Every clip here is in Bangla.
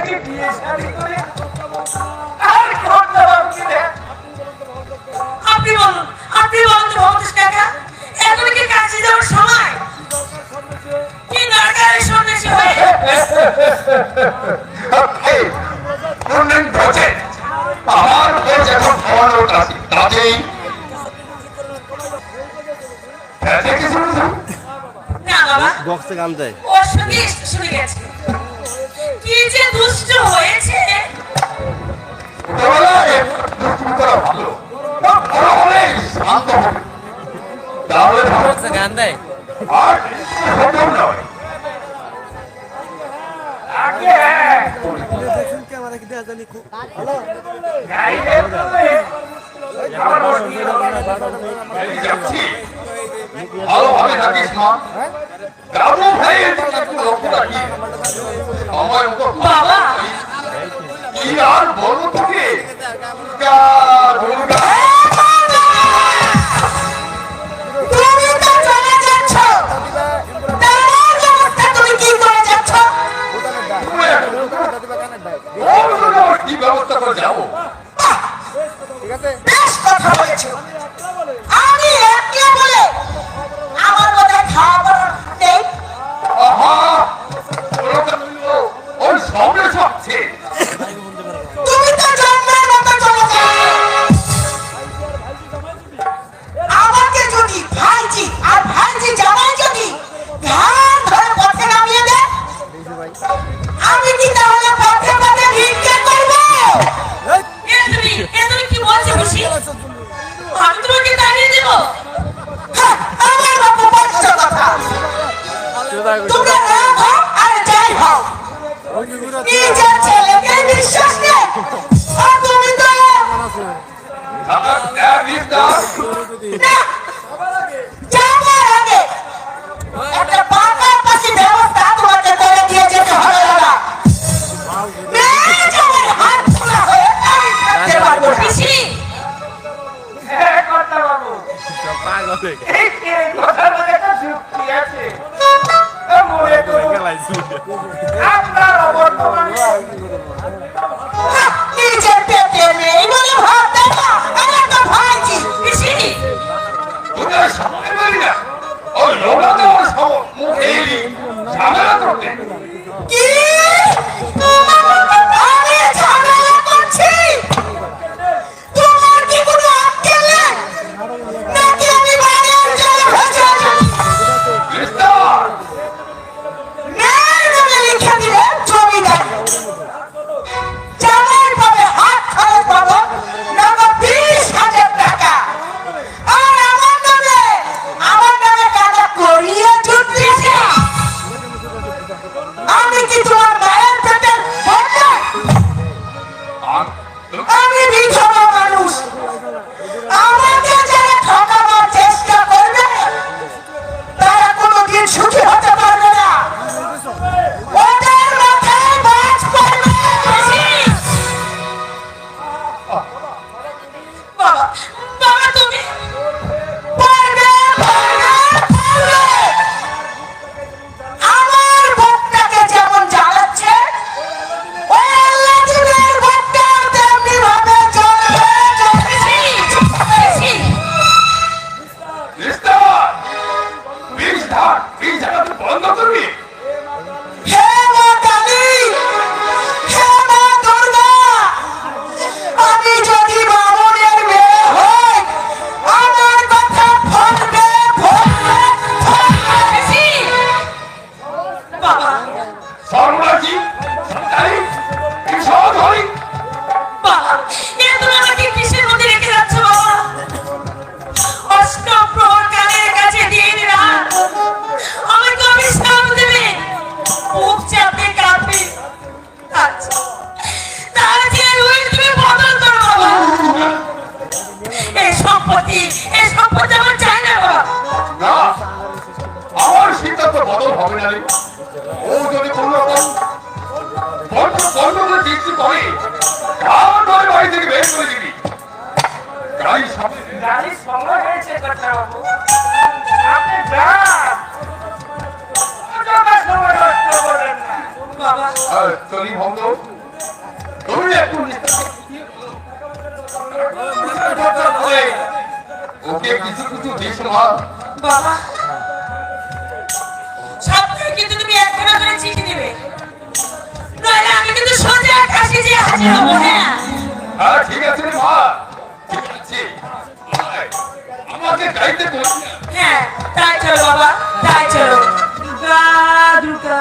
একটি বিয়ে শাদী করে আর ঘরটা বাকি দেয়। আপনি বলুন ভবতোষ কাকা, এখন কি কাছে যাওয়ার সময়? কি দরকারের সন্ন্যাসী হয়ে? পূর্ণিম ভোজে আমার ভোজ এখন খাওয়ানোর কাজেই না বাবা, বক্সে গান দেয়। ওর সঙ্গে শুনে গেছে কি যে দুষ্ট হয়েছে। বক্সে গান দেয়। ভালোভাবে থাকিস না, দাদু ভাইয়ের একটু লক্ষ্য রাখি। আমার বাবা কি আর বলবো তোকে, তুমি তো চলে যাচ্ছ, তার ব্যবস্থা তুমি কি করে যাচ্ছ? কি ব্যবস্থা করে যাবো? বেশ কথা বলেছো। আমি একলা বলে আমার বোধহয় খাওয়া নেই। ওই সামনে সবছে তুমি তো জন্মের মতো চলে যাও। আমাকে যদি ভাইজি আর ভাইজি জামাই যদি ধান ধরে পথে নামিয়ে দেয়, আমি কি তাহলে পথে পথে ভিক্ষা করবো? এ তুমি কি বলছো খুশি? আমি তোমাকে দাঁড়িয়ে দেবো? আমার বাপু বলছো কথা। তোমরা রাগ হও আর যাই হও, নিজের ছেলেকে বিশ্বাস নেই। আর তুমি তো না, যাওয়ার আগে একটা পাকাপাকি ব্যবস্থা তোমাকে করে দিয়ে যেতে হবে দাদা। মেয়ে যেমন হাত খোলা হয়ে আমি থাকতে পারবো না। এই কথার মধ্যে একটা যুক্তি আছে। মনে তো আপনার অবর্তমান নিজের পেটে নেই বলে ভাত দেয় না। আমার তো ভাইজি পিসি। তোদের সামনে বেরি না, ওই লোলা দেওয়ার মুখে ঝামেলা করতে। কি? আমি ঝামেলা করছি? তোমার কি কোনো আক্কেল নেই? নাকি আমি বাইরের জলে ভেসে আছি? মিস্টার, মেয়ের নামে লিখে দিলে জমিদার। জামাই পাবে হাত খরচ পাবো নগদ 20,000 টাকা। আর আমার নামে টাকা করিয়ে জুটলিছে। আমি কি তোমার মায়ের পেটের বোঝা? আমি বিধবা মানুষ। আমাকে যারা ঠকাবার চেষ্টা করবে তারা কোনোদিন সুখী হতে পারবে না। ওদের মাথায় বাজ পড়বে। বাবা, বাবা তুমি পড়বে, পড়বে, পড়বে। আমার ভোগটাকে যেমন জ্বালাচ্ছে, ওই আল্লাহর ভোগটাও তেমনি ভাবে জ্বলবে, জ্বলবে। মিস্টার, বিষ ঢাকা বন্ধ করবি। হে মা কালী, হে মা দুর্গা, আমি যদি বামুনের মেয়ে হই, আমার কথা ফলবে, ফলবে, ফলবে। বাবা, সর্বনাশী, সন্তানী, কৃষক হই। বাবা, এ তুমি আমাকে কিসের মধ্যে রেখে যাচ্ছ বাবা? অষ্টপ্রহর কালের কাছে দিন রাত আমাকে অবিশ্রাম দেবে, বুক চাপে কাঁপে। আচ্ছা, তার যে রুই তুমি বদল করো বাবা। এই সম্পত্তি আমার চাই না বাবা। না, আমার সিদ্ধান্ত বদল হবে না রে। ও যদি কোনোরকম বন্ধ দৃষ্টি করে, তার বাড়ি থেকে বের করে দিবি। গাড়ির সময় হয়েছে কথা বাবু, আপনি যান। সময় নষ্ট করেন না বাবা। চলি ভঙ্গ তুমি একটু ওকে কিছু কিছু দিস মা। বাবা সবটাই কিন্তু তুমি একখানা করে চিঠি দেবে, নইলে আমি কিন্তু সোজা কাশি যে হাজির হবো। হ্যাঁ হ্যাঁ ঠিক আছে রে মা, ঠিক আছে। আয়, আমাকে গাইতে বলি না। হ্যাঁ তাই চলো বাবা, তাই চলো। দুর্গা দুর্গা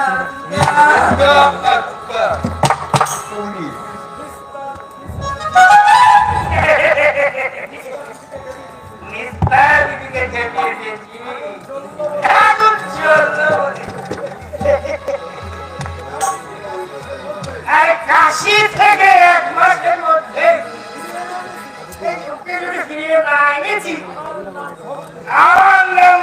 কাশি থেকে 1 মাসের মধ্যে এই উকিলকে ফিরিয়ে না এনেছি, আমার নাম